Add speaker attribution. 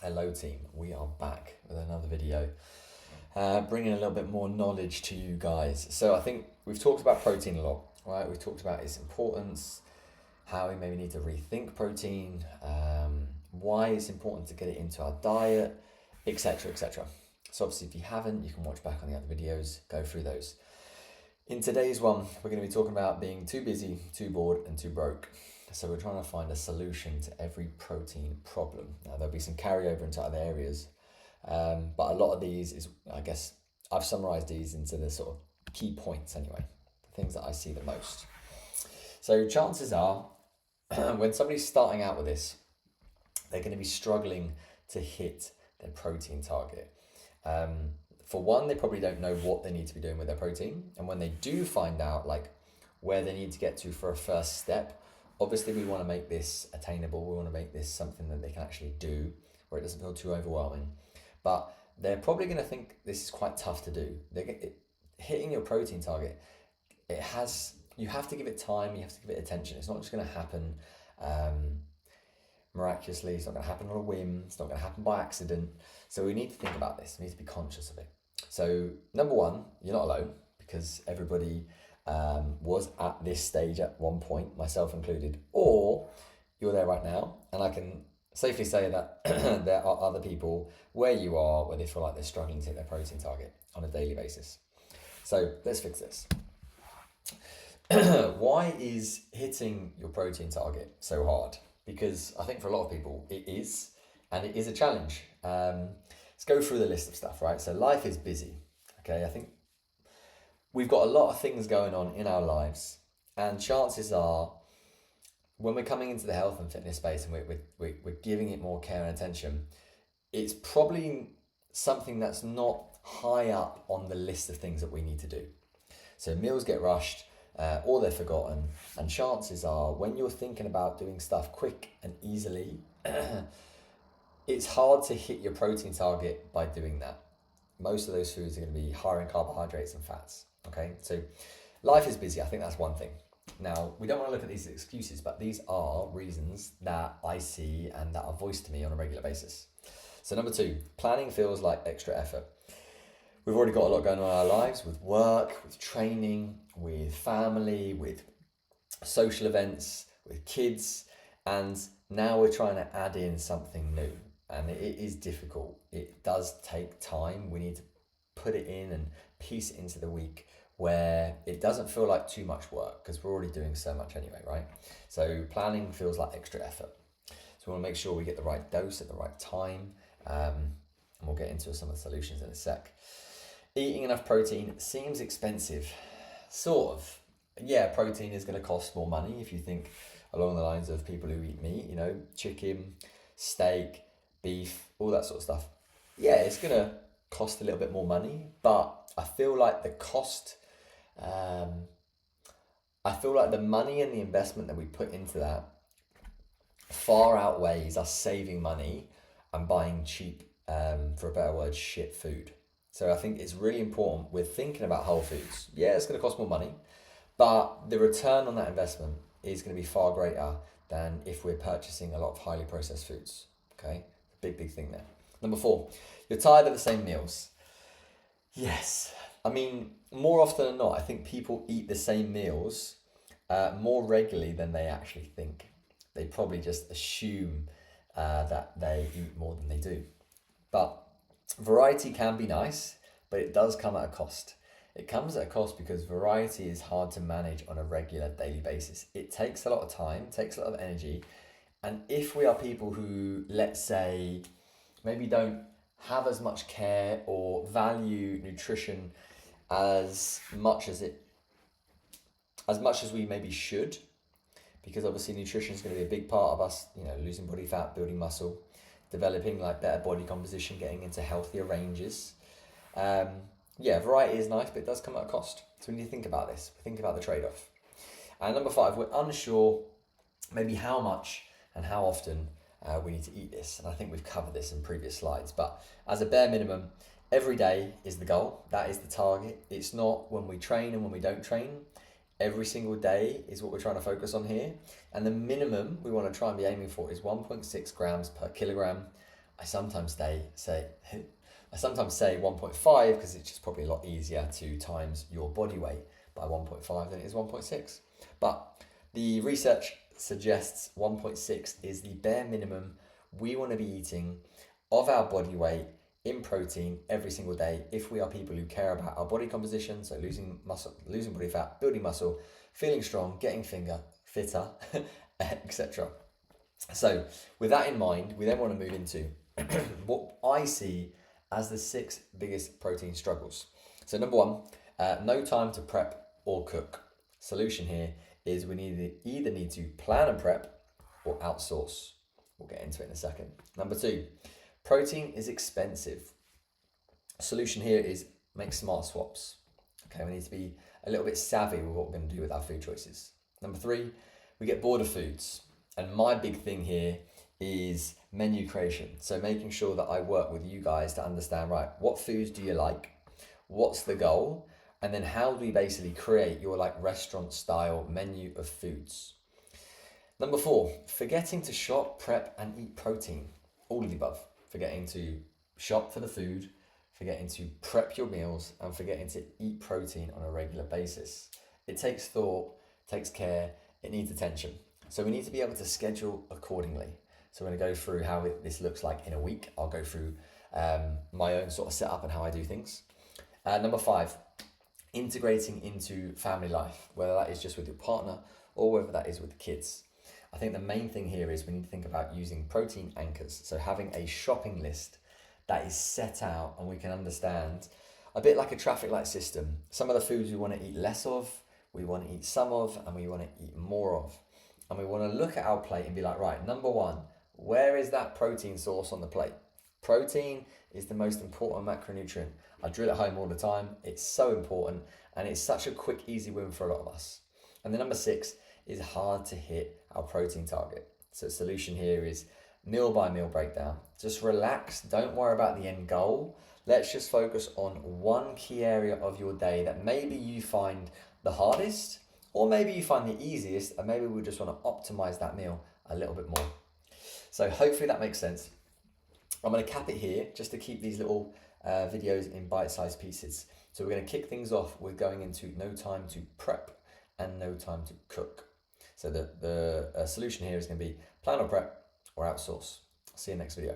Speaker 1: Hello team, we are back with another video, bringing a little bit more knowledge to you guys. So I think we've talked about protein a lot, right? We've talked about its importance, how we maybe need to rethink protein, why it's important to get it into our diet, etc, etc. So obviously if you haven't, you can watch back on the other videos, go through those. In today's one, we're going to be talking about being too busy, too bored, and too broke. So we're trying to find a solution to every protein problem. Now there'll be some carryover into other areas, but a lot of these is, I guess, I've summarized these into the sort of key points anyway, the things that I see the most. So chances are, when somebody's starting out with this, they're going to be struggling to hit their protein target. For one, they probably don't know what they need to be doing with their protein. And when they do find out like where they need to get to for a first step, obviously we want to make this attainable. We want to make this something that they can actually do where it doesn't feel too overwhelming. But they're probably going to think this is quite tough to do. Hitting your protein target, you have to give it time, you have to give it attention. It's not just going to happen miraculously. It's not going to happen on a whim. It's not going to happen by accident. So we need to think about this. We need to be conscious of it. So number one, you're not alone, because everybody was at this stage at one point, myself included, or you're there right now. And I can safely say that there are other people where you are, where they feel like they're struggling to hit their protein target on a daily basis. So let's fix this. Why is hitting your protein target so hard? Because I think for a lot of people it is, and it is a challenge. Let's go through the list of stuff, right? So life is busy, okay? I think we've got a lot of things going on in our lives, and chances are when we're coming into the health and fitness space and we're giving it more care and attention, it's probably something that's not high up on the list of things that we need to do. So meals get rushed, or they're forgotten, and chances are when you're thinking about doing stuff quick and easily, it's hard to hit your protein target by doing that. Most of those foods are going to be higher in carbohydrates and fats. Okay, so life is busy. I think that's one thing. Now, we don't want to look at these as excuses, but these are reasons that I see and that are voiced to me on a regular basis. So number two, planning feels like extra effort. We've already got a lot going on in our lives with work, with training, with family, with social events, with kids, and now we're trying to add in something new. And it is difficult. It does take time. We need to put it in and piece it into the week where it doesn't feel like too much work, because we're already doing so much anyway, right? So planning feels like extra effort. So we want to make sure we get the right dose at the right time, and we'll get into some of the solutions in a sec. Eating enough protein seems expensive. Sort of. Yeah, protein is going to cost more money if you think along the lines of people who eat meat, chicken, steak, beef, all that sort of stuff. Yeah, it's going to cost a little bit more money, but I feel like the cost, I feel like the money and the investment that we put into that far outweighs us saving money and buying cheap, for a better word, shit food. So I think it's really important we're thinking about whole foods. Yeah, it's going to cost more money, but the return on that investment is going to be far greater than if we're purchasing a lot of highly processed foods. Okay, big thing there. Number four, you're tired of the same meals. Yes, I mean, more often than not, I think people eat the same meals more regularly than they actually think. They probably just assume that they eat more than they do. But variety can be nice, but it does come at a cost. It comes at a cost because variety is hard to manage on a regular daily basis. It takes a lot of time, takes a lot of energy. And if we are people who, let's say, maybe don't have as much care or value nutrition as much as we maybe should, because obviously nutrition is going to be a big part of us, losing body fat, building muscle, developing like better body composition, getting into healthier ranges. Variety is nice, but it does come at a cost. So we need to think about this. Think about the trade-off. And number five, we're unsure maybe how much and how often we need to eat this. And I think we've covered this in previous slides, but as a bare minimum, every day is the goal. That is the target. It's not when we train and when we don't train. Every single day is what we're trying to focus on here. And the minimum we want to try and be aiming for is 1.6 grams per kilogram I sometimes say I sometimes say 1.5 because it's just probably a lot easier to times your body weight by 1.5 than it is 1.6. But the research suggests 1.6 is the bare minimum we want to be eating of our body weight in protein every single day if we are people who care about our body composition, so losing muscle, losing body fat, building muscle, feeling strong, getting fitter, etc. So with that in mind, we then want to move into what I see as the 6 biggest protein struggles. So number 1, no time to prep or cook. Solution here is we either need to plan and prep or outsource. We'll get into it in a second. Number 2, protein is expensive. Solution here is make smart swaps. Okay, we need to be a little bit savvy with what we're going to do with our food choices. Number 3, we get bored of foods. And my big thing here is menu creation. So making sure that I work with you guys to understand, right, what foods do you like? What's the goal? And then how do we basically create your like restaurant style menu of foods? Number 4, forgetting to shop, prep and eat protein. All of the above. Forgetting to shop for the food, forgetting to prep your meals and forgetting to eat protein on a regular basis. It takes thought, takes care, it needs attention. So we need to be able to schedule accordingly. So we're going to go through how this looks like in a week. I'll go through my own sort of setup and how I do things. Number 5, integrating into family life, whether that is just with your partner or whether that is with kids. I think the main thing here is we need to think about using protein anchors. So having a shopping list that is set out and we can understand a bit like a traffic light system. Some of the foods we want to eat less of, we want to eat some of, and we want to eat more of. And we want to look at our plate and be like, right, number 1, where is that protein source on the plate? Protein is the most important macronutrient. I drill it home all the time. It's so important and it's such a quick, easy win for a lot of us. And the number 6 is hard to hit our protein target. So the solution here is meal by meal breakdown. Just relax, don't worry about the end goal. Let's just focus on one key area of your day that maybe you find the hardest, or maybe you find the easiest, and maybe we just want to optimize that meal a little bit more. So hopefully that makes sense. I'm going to cap it here just to keep these little videos in bite-sized pieces. So we're going to kick things off with going into no time to prep and no time to cook. So the solution here is going to be plan or prep or outsource. See you next video.